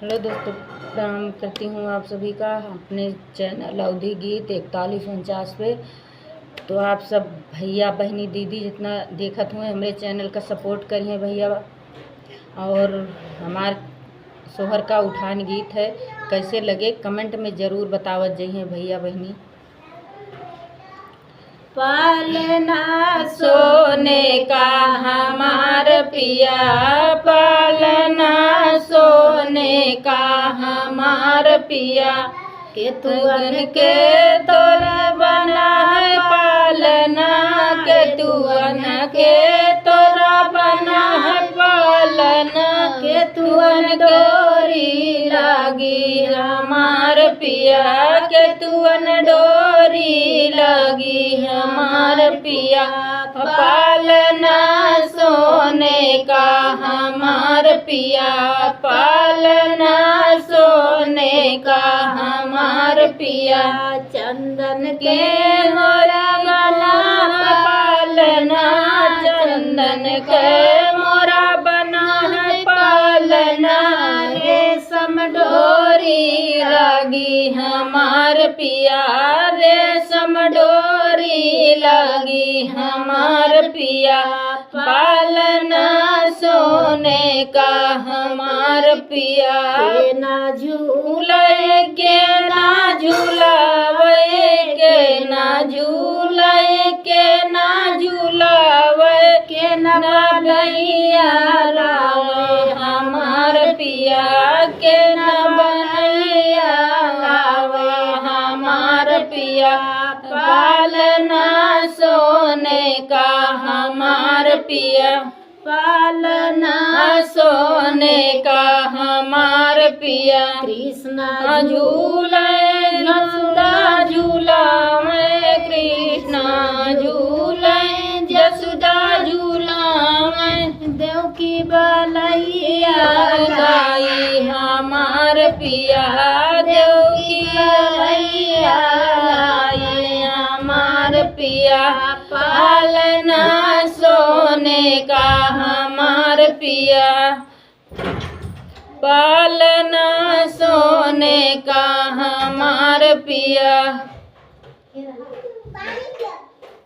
Hello दोस्तों, प्रणाम करती हूँ आप सभी का अपने चैनल अवधि गीत 4149 पे। तो आप सब भैया बहनी दीदी जितना देखत हुए हमारे चैनल का सपोर्ट करिए भैया। और हमार सोहर का उठान गीत है, कैसे लगे कमेंट में ज़रूर बतावत जाइए भैया बहनी। पालना सोने का हमार पिया, पालना सोने का हमार पिया, के तुअन के तोरा बना है पालना, के तुअन के तोरा बना है पालना, के तुअन डोरी लागी हमार पिया, के तुअन डोरी लागी हमार पिया, पालना सोने का हमार पिया, पालना सोने का हमार पिया, चंदन के मोरा बना है पालना, चंदन के मोरा बना है पालना, रेशम डोरी लागी हमार पिया, रेशम डोरी लागी हमार पिया, पालना सोने का हमार पिया, ना झूले के ना झूलावे, के ना झूले के ना झूलावे, के ना बनैया लावे हमार पिया, के ना बनैया लावे हमार पिया, पालना सोने का हमार पिया, पालना सोने का हमार पिया, कृष्णा झूले यशोदा झूलावे, कृष्णा झूले यशोदा झूलावे, देवकी बलैया गाई हमार पिया, देवकी बलैया गाई हमार पिया, पालना सोने का हमार पिया, पालना सोने का हमार पिया।